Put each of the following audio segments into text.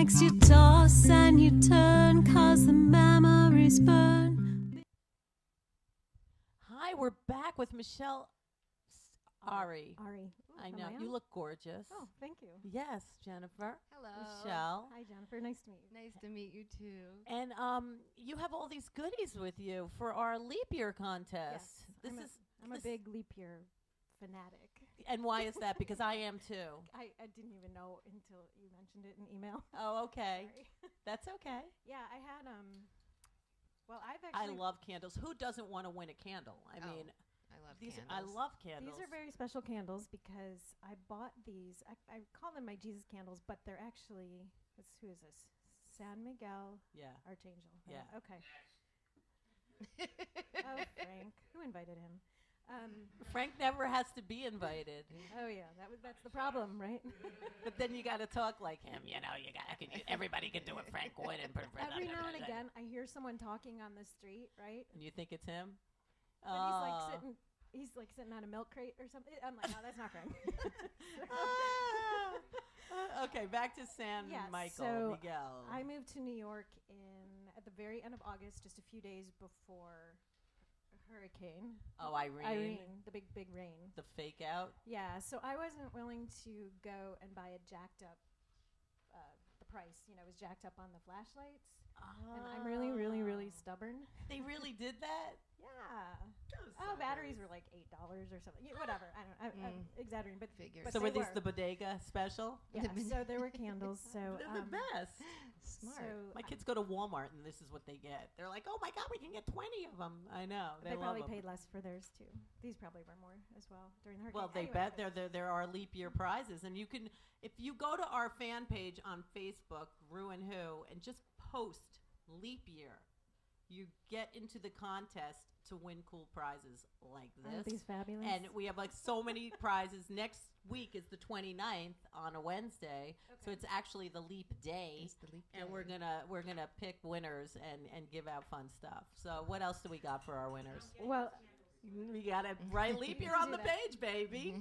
makes you toss and you turn 'cause the memories burn. Hi, we're back with Michele Ari. Ari. I Am know. on? You look gorgeous. Oh, thank you. Yes, Jennifer. Hello. Michele. Hi, Jennifer. Nice to meet you. Nice to meet you too. And you have all these goodies with you for our leap year contest. Yes, I'm a big leap year fanatic. And why is that? Because I am too. I didn't even know until you mentioned it in email. Oh, okay. Sorry. That's okay. Yeah, I had well, I've I actually love candles. Who doesn't want to win a candle? I Oh, mean, I love these. candles. I love candles. these are very special candles because I bought these. I call them my Jesus candles, but they're actually who is this? San Miguel Yeah. Archangel. Yeah. Okay. Oh, Frank. Who invited him? Frank never has to be invited. Oh yeah, that's the problem, right? But then you got to talk like him. You know, everybody can do it. Frank would. Every now and again, I hear someone talking on the street, right? And you think it's him? But he's like sitting on a milk crate or something. I'm like, no, that's not Frank. Okay, back to San Miguel. I moved to New York at the very end of August, just a few days before hurricane. Oh, Irene. The big rain. The fake out. Yeah, so I wasn't willing to go and buy a jacked up. The price, was jacked up on the flashlights. And I'm really, really, really stubborn. They really did that? Yeah. Batteries were like $8 or something. Whatever. I'm exaggerating, but Figures. but So they were these the bodega special? Yeah. So there were candles. So They're the best. Smart. So My kids go to Walmart and this is what they get. They're like, "Oh my God, we can get 20 of them." I know. They love probably 'em. paid less for theirs too. These probably were more as well during the hurricane. Well, they Anyway, bet there are leap year prizes, and you can, if you go to our fan page on Facebook, rew-who, and just post leap year, you get into the contest to win cool prizes like Aren't this. these fabulous? And we have like so many prizes. Next week is the 29th on a Wednesday, so it's actually the leap day. It's the leap And day. we're gonna pick winners and give out fun stuff. So what else do we got for our winners? Well, We got to write leap year on the page, baby.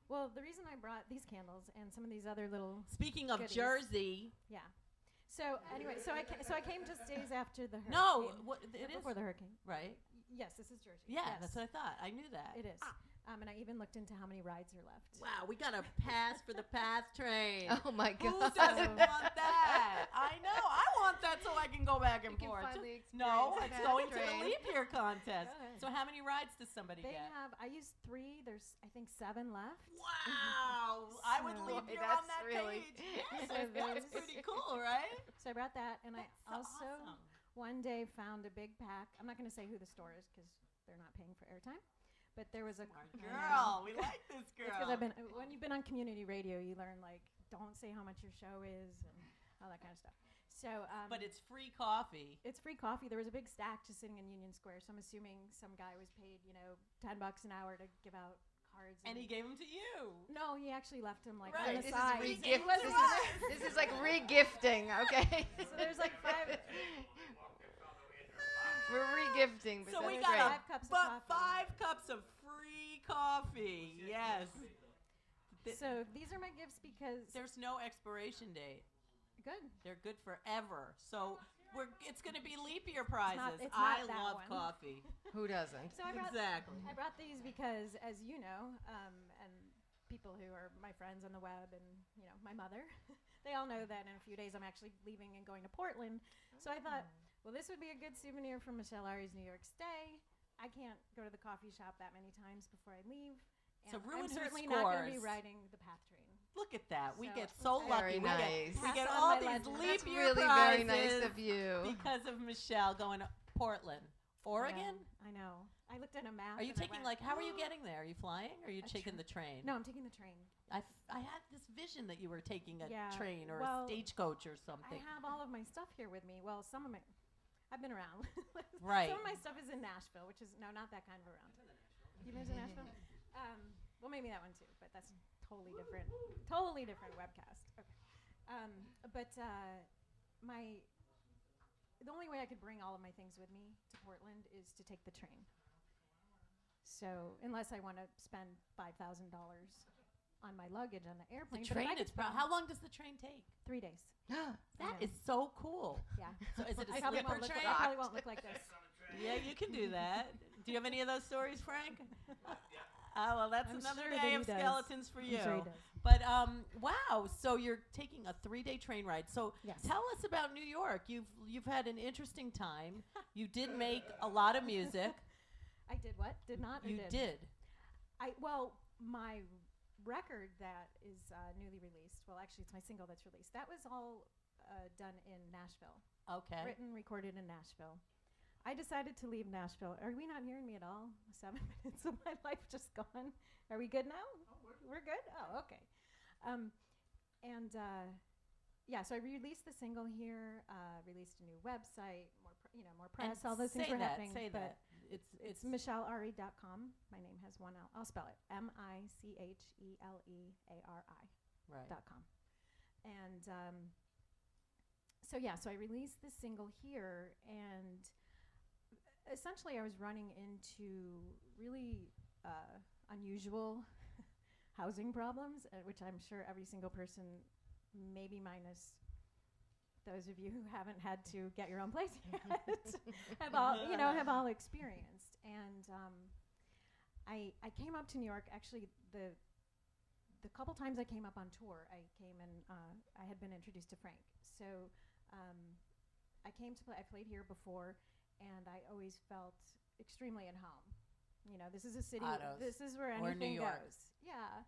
well, the reason I brought these candles and some of these other little Speaking of goodies. Jersey, Yeah. So anyway, so I came just days after the hurricane. no, it is before the hurricane. right. Yes, this is Jersey. Yeah, Yes, that's what I thought. I knew that. it is. And I even looked into how many rides are left. Wow, we got a pass for the path train. Oh my Who God. doesn't want that? I know. I want that so I can go back and You can forth. finally No, experience it's the going path to the train. leap year contest. Go ahead. So how many rides does somebody They get? I used 3. There's I think 7 left. Wow, I would So- leap Boy, year on that's that really- page. Yes, So that's there's- pretty cool, right? So I brought that, and That's I so also awesome. one day found a big pack. I'm not going to say who the store is because they're not paying for airtime. But there was a Smart I know. girl, we like this girl. It's because when you've been on community radio, you learn like don't say how much your show is and all that kind of stuff. So, But it's free coffee. it's free coffee. There was a big stack just sitting in Union Square. So I'm assuming some guy was paid, $10 an hour to give out cards. And he gave them to you. No, he actually left them like Right. on the This is side. re-gift. It wasn't- This is like re-gifting, okay? So there's like 5. We're re-gifting, but So we that's got great. 5 cups of but coffee. 5 cups of free coffee. Yes. So these are my gifts because There's no expiration date. good. They're good forever. So it's going to be leap year prizes. it's I not that love one. coffee. Who doesn't? So I brought Exactly. these because, as you know, and people who are my friends on the web and my mother, they all know that in a few days I'm actually leaving and going to Portland. So I thought, well, this would be a good souvenir from Michele Ari's New York stay. I can't go to the coffee shop that many times before I leave. So And Ruin I'm Who certainly not going to be scores. riding the path train. Look at that. We So get so Very lucky. nice. We Pass get on all my these legend. leap That's year really prizes very nice of you. because of Michele going to Portland. Oregon? I know. I looked at a map. Are you and I taking, went, how are you getting there? Are you flying or are you A taking tra- the train? No, I'm taking the train. I had this vision that you were taking a Yeah, train or well, a stagecoach or I something. have all of my stuff here with me. Well, some of my, I've been around. Right. Some of my stuff is in Nashville, which is not that kind of around. You've been to Nashville? Well, maybe that one too, but that's totally different webcast. Okay. But the only way I could bring all of my things with me to Portland is to take the train. So unless I want to spend $5,000 on my luggage on the airplane. The but if train I could is spend how long does the train take? 3 days. That know. is so cool. Yeah. So is it a I probably, sleeper won't look, train? I probably won't look like this. Yeah, you can do that. Do you have any of those stories, Frank? Oh, well, that's I'm another sure that day he of does. skeletons for you. I'm sure he does. But wow, so you're taking a 3-day train ride. So Yes. tell us about New York. You've had an interesting time. You did make a lot of music. I did what? Did not? Or You did. Well, my record that is newly released. Well, actually, it's my single that's released. That was all done in Nashville. Okay. Written, recorded in Nashville. I decided to leave Nashville. Are we not hearing me at all? 7 minutes of my life just gone. Are we good now? We're good? Oh, okay. Yeah, so I released the single here, released a new website, more press, all those things were happening. Say but that. It's micheleari.com. My name has one L. I'll spell it. micheleari.com. And so I released this single here, and essentially I was running into really unusual housing problems, which I'm sure every single person, maybe minus those of you who haven't had to get your own place yet, have all experienced. And I came up to New York. Actually, the couple times I came up on tour, I came and I had been introduced to Frank. So I came to play. I played here before, and I always felt extremely at home. This is a city. This is where anything goes. Yeah,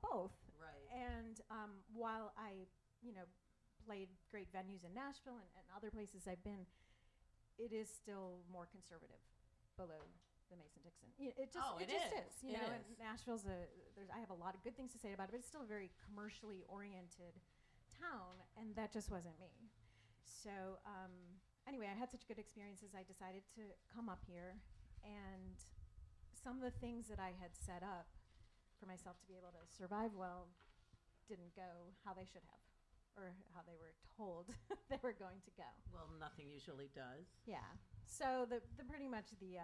both. Right. And while I, played great venues in Nashville and other places I've been, it is still more conservative below the Mason-Dixon. It just is. And Nashville's I have a lot of good things to say about it, but it's still a very commercially oriented town, and that just wasn't me. So anyway, I had such good experiences, I decided to come up here, and some of the things that I had set up for myself to be able to survive well didn't go how they should have, or how they were told they were going to go. Well, nothing usually does. Yeah. So the pretty much the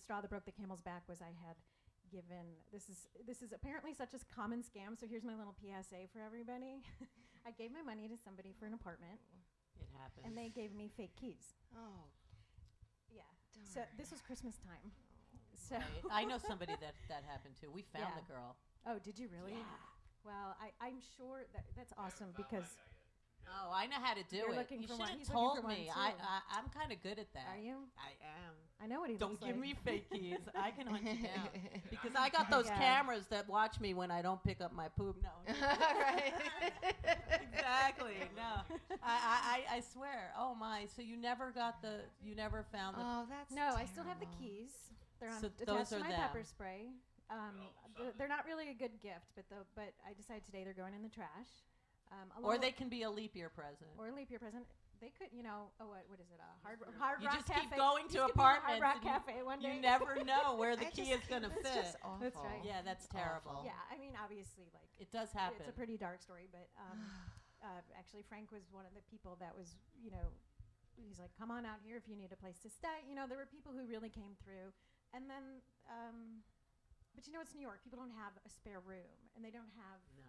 straw that broke the camel's back was I had given this is apparently such a common scam. So here's my little PSA for everybody. I gave my money to somebody for an apartment. It happens. And they gave me fake keys. Oh. Yeah. Darn. So this was Christmas time. So Right. I know somebody that happened to. We found Yeah. the girl. Oh, did you really? Yeah. Well, I'm sure that's awesome because Oh, I know how to do You're it. looking You for should one. have He's looking told for one me. too. I'm kind of good at that. Are you? I am. I know what he Don't looks give like. me fake keys. I can hunt you down. Because I got those Yeah. cameras that watch me when I don't pick up my poop. No. Right. Exactly. No. I swear. Oh my. So you never found the. Oh, that's No, I still have the terrible. keys. They're on So attached those to are my them. pepper spray. They're not really a good gift, but I decided today they're going in the trash. Or they can be a leap year present. or a leap year present. They could, what is it? A hard You rock just cafe. keep going These to could be the apartments. Hard Rock and Cafe one day. you never know where the I key just is going to can't- fit. That's just awful. That's right. Yeah, that's terrible. Yeah, I mean, obviously, like It does happen. it's a pretty dark story, but actually, Frank was one of the people that was, he's like, come on out here if you need a place to stay. There were people who really came through, and then, but it's New York. People don't have a spare room, and they don't have, No.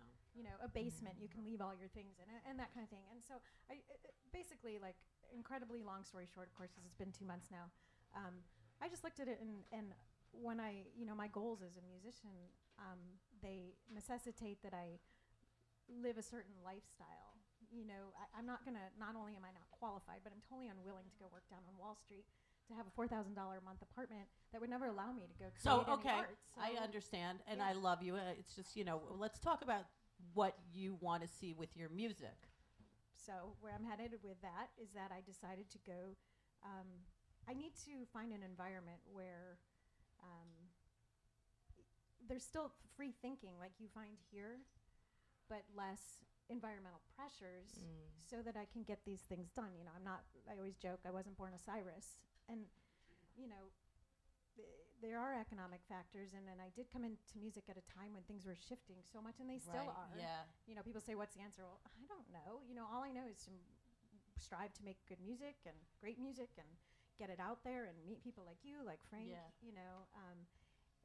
a basement you can leave all your things in, and that kind of thing. And so, basically, like, incredibly long story short, of course, because it's been 2 months now. I just looked at it, and when my goals as a musician, they necessitate that I live a certain lifestyle. I'm not gonna. Not only am I not qualified, but I'm totally unwilling to go work down on Wall Street to have a $4,000 a month apartment that would never allow me to go create So, any okay, art. So I understand, and yeah. I love you. It's just, let's talk about what you want to see with your music. So where I'm headed with that is that I decided to go. I need to find an environment where there's still free thinking like you find here, but less environmental pressures, so that I can get these things done. I always joke I wasn't born a Cyrus, and there are economic factors, and I did come into music at a time when things were shifting so much, and they still are. Yeah. People say, what's the answer? Well, I don't know. All I know is to strive to make good music and great music and get it out there and meet people like you, like Frank, Yeah.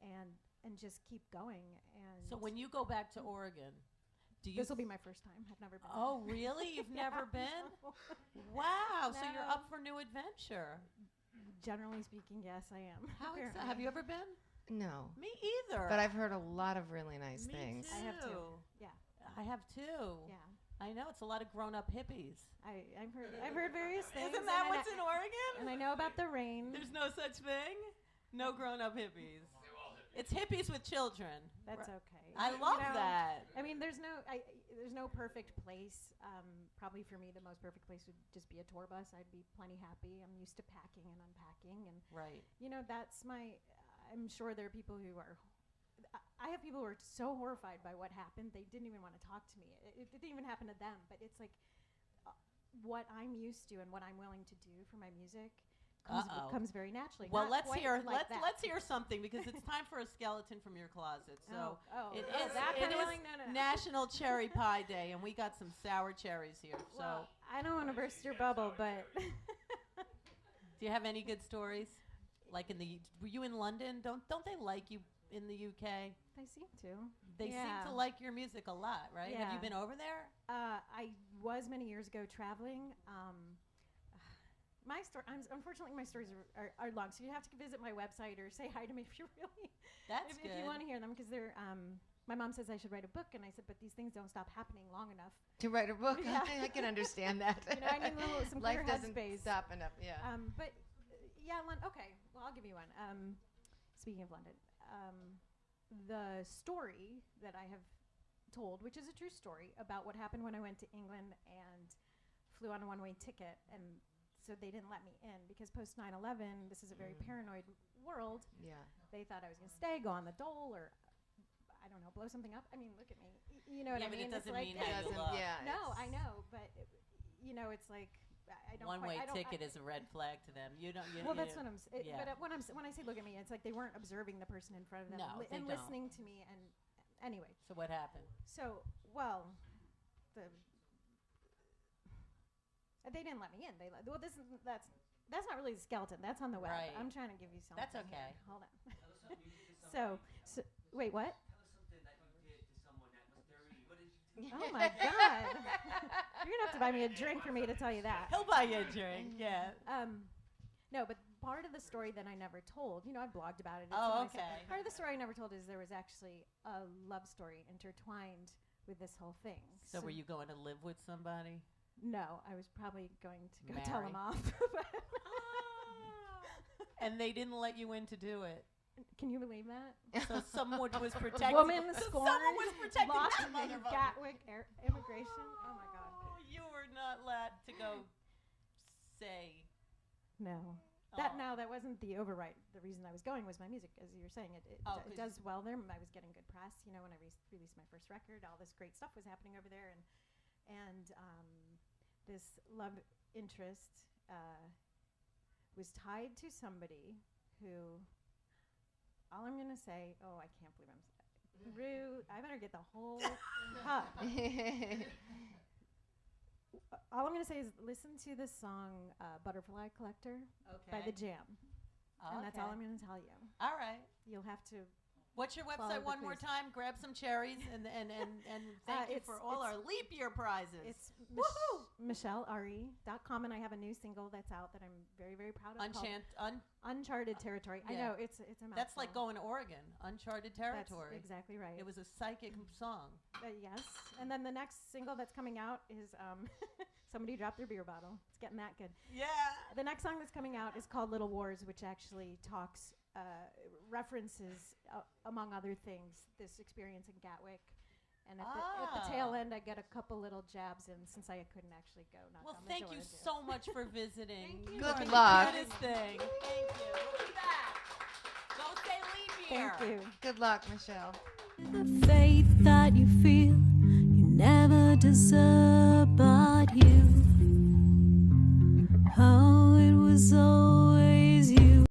and and just keep going. And So when you go back to Oregon, do you? this will be my first time. I've never been. Oh, really? You've never been? Wow. So you're No. up for new adventure. Generally speaking, yes, I am. How apparently. have you ever been? No. Me either. But I've heard a lot of really nice Me things. too. I have too. Yeah. I have too. Yeah. I know it's a lot of grown-up hippies. I've heard various things. Isn't that and what's in Oregon? And I know about the rain. There's no such thing. No grown-up hippies. It's hippies with children. That's okay. I You love know, that. I mean, there's no perfect place. Probably for me, the most perfect place would just be a tour bus. I'd be plenty happy. I'm used to packing and unpacking, and Right. you know, that's my. I'm sure there are people who are. I have people who are so horrified by what happened, they didn't even want to talk to me. It didn't even happen to them, but it's like what I'm used to and what I'm willing to do for my music comes very naturally. Well, Not let's quite hear like that. let's hear something because it's time for a skeleton from your closet. So it is that it kind of is thing? No. National Cherry Pie Day, and we got some sour cherries here. Well, I don't want to burst your bubble, but Do you have any good stories? Like were you in London? Don't they like you in the UK? they seem to. They seem Yeah. to like your music a lot, right? Have you Yeah. been over there? I was many years ago traveling. My story. Unfortunately, my stories are long, so you have to visit my website or say hi to me if you really. That's if good. you want to hear them, because they're. My mom says I should write a book, and I said, but these things don't stop happening long enough. To write a book, Yeah. I can understand that. You know, I need some Life clear doesn't headspace. stop enough. Yeah. But yeah, okay. Well, I'll give you one. Speaking of London, the story that I have told, which is a true story, about what happened when I went to England and flew on a one-way ticket, and so they didn't let me in because post 9/11, this is a very paranoid world. Yeah. They thought I was going to stay, go on the dole, or I don't know, blow something up. I mean, look at me. You know what I but mean? it It's doesn't like mean It how you doesn't. look. Yeah. no, it's- I know, but you know, it's like I don't. One-way quite, I don't, ticket is a red flag to them. You don't. well, that's what I'm. yeah. But when I say look at me, it's like they weren't observing the person in front of them No, they and don't. listening to me. And anyway, So what happened? so well, they didn't let me in. Well, that's not really the skeleton. That's on the web. Right. I'm trying to give you something. That's okay. Here. Hold on. so wait, what? Oh my God! You're gonna have to buy me a drink for me to tell you that. He'll buy you a drink. Yeah. No, but part of the story that I never told, you know, I blogged about it. It's Oh, on my site. okay. Part of the story I never told is there was actually a love story intertwined with this whole thing. So were you going to live with somebody? No, I was probably going to go tell Marry. him off. And they didn't let you in to do it. Can you believe that? So someone was protecting. Woman so scorned, someone was protecting lost that in motherfucker. Gatwick immigration. Oh my God. Oh, you were not allowed to go say. No. That wasn't the override. The reason I was going was my music, as you were saying. It does well there. I was getting good press. You know, when I released my first record, all this great stuff was happening over there, and this love interest was tied to somebody who. All I'm gonna say. Oh, I can't believe I'm. Rue, I better get the whole cup. All I'm gonna say is listen to the song "Butterfly Collector" by The Jam. And that's all I'm going to tell you. All right. You'll have to. What's your Follow website the one more clues. time? Grab some cherries and thank you for all our leap year prizes. It's Woohoo! MicheleAri.com, and I have a new single that's out that I'm very, very proud of. called Uncharted Territory. I Yeah. know it's a mouthful. That's like going to Oregon, uncharted territory. That's exactly right. It was a psychic song. Yes, and then the next single that's coming out is somebody dropped their beer bottle. It's getting that good. Yeah. The next song that's coming out is called Little Wars, which actually references, among other things, this experience in Gatwick. And at the tail end, I get a couple little jabs in since I couldn't actually go knock Well, on the thank door you and do it. so much for visiting. Thank you. are Good the luck. Goodest thing. Thank you. We'll be back. Go stay leap year. Thank you. Good luck, Michele. The faith that you feel you never deserve, but you. Oh, it was all